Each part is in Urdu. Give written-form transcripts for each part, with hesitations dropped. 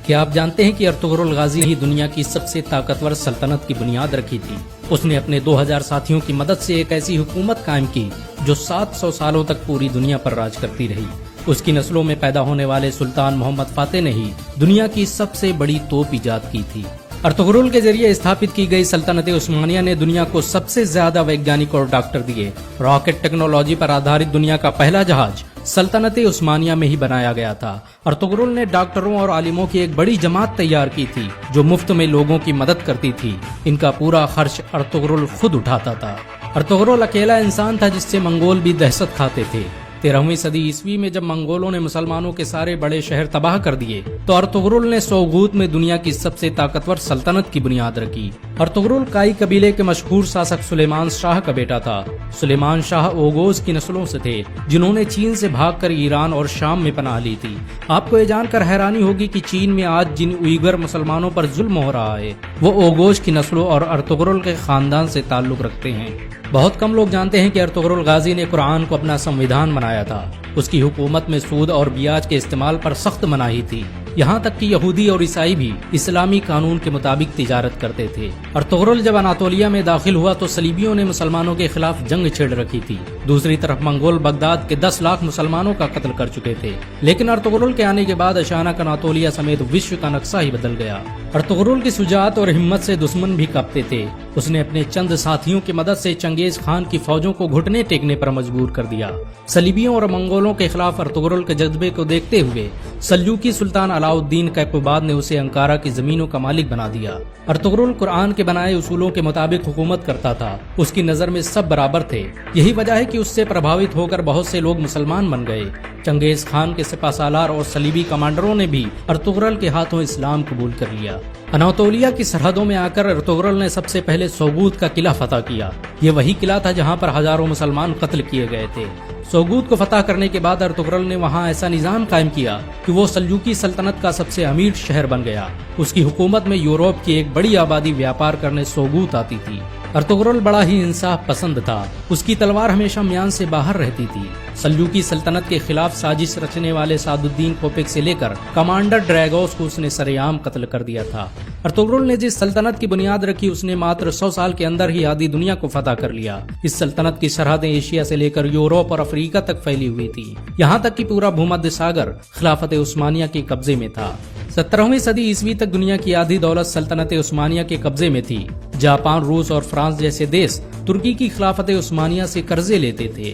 کیا آپ جانتے ہیں کہ ارطغرل غازی نے دنیا کی سب سے طاقتور سلطنت کی بنیاد رکھی تھی؟ اس نے اپنے 2000 ساتھیوں کی مدد سے ایک ایسی حکومت قائم کی جو 700 سالوں تک پوری دنیا پر راج کرتی رہی۔ اس کی نسلوں میں پیدا ہونے والے سلطان محمد فاتح نے ہی دنیا کی سب سے بڑی توپ ایجاد کی تھی۔ ارطغرل کے ذریعے استھاپت کی گئی سلطنت عثمانیہ نے دنیا کو سب سے زیادہ ویگیانک اور ڈاکٹر دیے۔ راکٹ ٹیکنالوجی پر آدھارت دنیا کا پہلا جہاز سلطنت عثمانیہ میں ہی بنایا گیا تھا۔ ارطغرل نے ڈاکٹروں اور عالموں کی ایک بڑی جماعت تیار کی تھی جو مفت میں لوگوں کی مدد کرتی تھی۔ ان کا پورا خرچ ارطغرل خود اٹھاتا تھا۔ ارطغرل اکیلا انسان تھا جس سے منگول بھی دہشت کھاتے تھے۔ 13ویں صدی عیسوی میں جب منگولوں نے مسلمانوں کے سارے بڑے شہر تباہ کر دیے تو ارطغرل نے سوغوت میں دنیا کی سب سے طاقتور سلطنت کی بنیاد رکھی۔ ارطغرل کائی قبیلے کے مشہور شاسک سلیمان شاہ کا بیٹا تھا۔ سلیمان شاہ اوغوز کی نسلوں سے تھے جنہوں نے چین سے بھاگ کر ایران اور شام میں پناہ لی تھی۔ آپ کو یہ جان کر حیرانی ہوگی کہ چین میں آج جن اوئیگر مسلمانوں پر ظلم ہو رہا ہے وہ اوغوز کی نسلوں اور ارطغرل کے خاندان سے تعلق رکھتے ہیں۔ بہت کم لوگ جانتے ہیں کہ ارطغرل غازی نے قرآن کو اپنا سنویدھان بنایا تھا۔ اس کی حکومت میں سود اور بیاج کے استعمال پر سخت مناہی تھی، یہاں تک کہ یہودی اور عیسائی بھی اسلامی قانون کے مطابق تجارت کرتے تھے۔ ارطغرل جب اناطولیہ میں داخل ہوا تو صلیبیوں نے مسلمانوں کے خلاف جنگ چھیڑ رکھی تھی۔ دوسری طرف منگول بغداد کے 10 لاکھ مسلمانوں کا قتل کر چکے تھے، لیکن ارطغرل کے آنے کے بعد اچانک اناطولیہ سمیت وشو کا نقشہ ہی بدل گیا۔ ارطغرل کی شجاعت اور ہمت سے دشمن بھی کانپتے تھے۔ اس نے اپنے چند ساتھیوں کی مدد سے چنگیز خان کی فوجوں کو گھٹنے ٹیکنے پر مجبور کر دیا۔ صلیبیوں اور منگولوں کے خلاف ارطغرل کے جذبے کو دیکھتے ہوئے سلجوقی سلطان علاؤالدین کیقوباد نے اسے انکارا کی زمینوں کا مالک بنا دیا۔ ارطغرل قرآن کے بنائے اصولوں کے مطابق حکومت کرتا تھا۔ اس کی نظر میں سب برابر تھے، یہی وجہ ہے کہ اس سے پربھاوت ہو کر بہت سے لوگ مسلمان بن گئے۔ چنگیز خان کے سپہ سالار اور صلیبی کمانڈروں نے بھی ارطغرل کے ہاتھوں اسلام قبول کر لیا۔ اناطولیہ کی سرحدوں میں آ کر ارطغرل نے سب سے پہلے سوغوت کا قلعہ فتح کیا۔ یہ وہی قلعہ تھا جہاں پر ہزاروں مسلمان قتل کیے گئے تھے۔ سوغوت کو فتح کرنے کے بعد ارطغرل نے وہاں ایسا نظام قائم کیا کہ وہ سلجوقی سلطنت کا سب سے امیر شہر بن گیا۔ اس کی حکومت میں یورپ کی ایک بڑی آبادی ویاپار کرنے سوغوت آتی تھی۔ ارطغرل بڑا ہی انصاف پسند تھا۔ اس کی تلوار ہمیشہ میان سے باہر رہتی تھی۔ سلجوقی سلطنت کے خلاف سازش رچنے والے سعد الدین کوپیک سے لے کر کمانڈر ڈریگوس کو اس نے سرے عام قتل کر دیا تھا۔ ارطغرل نے جس سلطنت کی بنیاد رکھی اس نے ماتر 100 سال کے اندر ہی آدھی دنیا کو فتح کر لیا۔ اس سلطنت کی سرحدیں ایشیا سے لے کر یورپ اور افریقہ تک پھیلی ہوئی تھی، یہاں تک کہ پورا بھومدھیہ ساگر خلافت عثمانیہ کے قبضے میں تھا۔ 17ویں صدی عیسوی تک دنیا کی آدھی دولت سلطنت عثمانیہ کے قبضے میں تھی۔ جاپان، روس اور فرانس جیسے دیش ترکی کی خلافت عثمانیہ سے قرضے لیتے تھے۔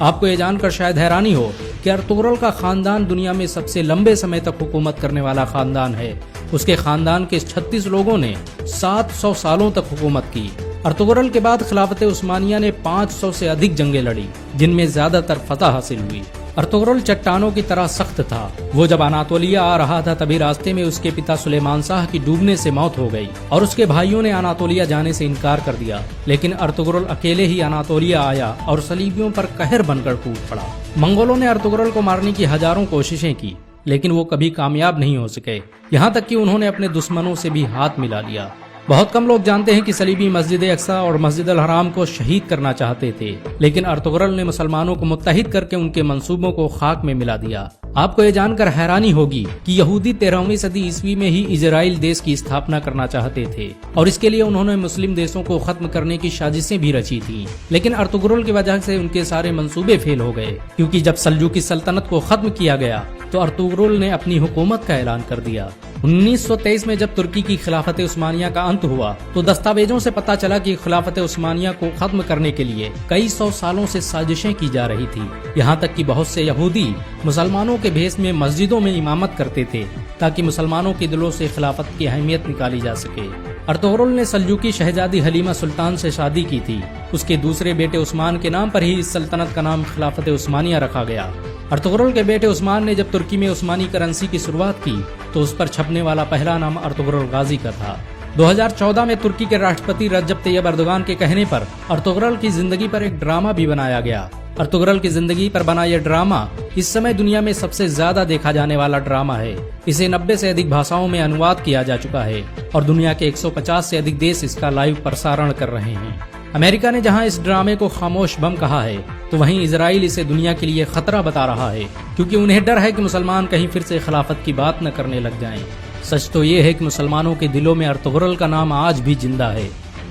آپ کو یہ جان کر شاید حیرانی ہو کہ ارطغرل کا خاندان دنیا میں سب سے لمبے سمے تک حکومت کرنے والا خاندان ہے۔ اس کے خاندان کے 36 لوگوں نے 700 سالوں تک حکومت کی۔ ارطغرل کے بعد خلافت عثمانیہ نے 500 سے ادھک جنگیں لڑی جن میں زیادہ تر فتح حاصل ہوئی۔ ارطغرل چٹانوں کی طرح سخت تھا۔ وہ جب اناطولیہ آ رہا تھا تبھی راستے میں اس کے پتا سلیمان شاہ کی ڈوبنے سے موت ہو گئی اور اس کے بھائیوں نے اناطولیہ جانے سے انکار کر دیا، لیکن ارطغرل اکیلے ہی اناطولیہ آیا اور صلیبیوں پر قہر بن کر ٹوٹ پڑا۔ منگولوں نے ارطغرل کو مارنے کی ہزاروں کوششیں کی لیکن وہ کبھی کامیاب نہیں ہو سکے، یہاں تک کہ انہوں نے اپنے دشمنوں سے بھی ہاتھ ملا لیا۔ بہت کم لوگ جانتے ہیں کہ صلیبی مسجد اقصی اور مسجد الحرام کو شہید کرنا چاہتے تھے، لیکن ارطغرل نے مسلمانوں کو متحد کر کے ان کے منصوبوں کو خاک میں ملا دیا۔ آپ کو یہ جان کر حیرانی ہوگی کہ یہودی 13ویں صدی عیسوی میں ہی اسرائیل دیش کی استھاپنا کرنا چاہتے تھے اور اس کے لیے انہوں نے مسلم دیشوں کو ختم کرنے کی سازشیں بھی رچی تھیں، لیکن ارطغرل کی وجہ سے ان کے سارے منصوبے فیل ہو گئے، کیونکہ جب سلجوقی سلطنت کو ختم کیا گیا تو ارطغرل نے اپنی حکومت کا اعلان کر دیا۔ 1923 میں جب ترکی کی خلافت عثمانیہ کا انت ہوا تو دستاویزوں سے پتہ چلا کہ خلافت عثمانیہ کو ختم کرنے کے لیے کئی 100 سالوں سے سازشیں کی جا رہی تھی، یہاں تک کہ بہت سے یہودی مسلمانوں کے بھیس میں مسجدوں میں امامت کرتے تھے تاکہ مسلمانوں کے دلوں سے خلافت کی اہمیت نکالی جا سکے۔ ارطغرل نے سلجوقی شہزادی حلیمہ سلطان سے شادی کی تھی۔ اس کے دوسرے بیٹے عثمان کے نام پر ہی اس سلطنت کا نام خلافت عثمانیہ رکھا گیا۔ ارطغرل کے بیٹے عثمان نے جب ترکی میں عثمانی کرنسی کی شروعات کی تو اس پر چھپنے والا پہلا نام ارطغرل غازی کا تھا۔ 2014 میں ترکی کے راشٹرپتی رجب طیب اردوغان کے کہنے پر ارطغرل کی زندگی پر ایک ڈرامہ بھی بنایا گیا۔ ارطغرل کی زندگی پر بنا یہ ڈرامہ اس سمے دنیا میں سب سے زیادہ دیکھا جانے والا ڈرامہ ہے۔ اسے 90 سے ادھک بھاشاؤں میں انواد کیا جا چکا ہے اور دنیا کے 150 سے ادھک دیش اس کا لائیو پرسارن کر رہے ہیں۔ امریکہ نے جہاں اس ڈرامے کو خاموش بم کہا ہے تو وہیں اسرائیل اسے دنیا کے لیے خطرہ بتا رہا ہے، کیونکہ انہیں ڈر ہے کہ مسلمان کہیں پھر سے خلافت کی بات نہ کرنے لگ جائیں۔ سچ تو یہ ہے کہ مسلمانوں کے دلوں میں ارطغرل کا نام آج بھی زندہ ہے،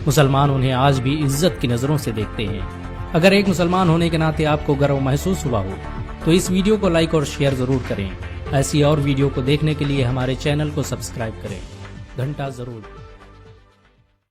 مسلمان انہیں آج بھی عزت کی نظروں سے دیکھتے ہیں۔ اگر ایک مسلمان ہونے کے ناطے آپ کو گرو محسوس ہوا ہو تو اس ویڈیو کو لائک اور شیئر ضرور کریں۔ ایسی اور ویڈیو کو دیکھنے کے لیے ہمارے چینل کو سبسکرائب کریں، گھنٹا ضرور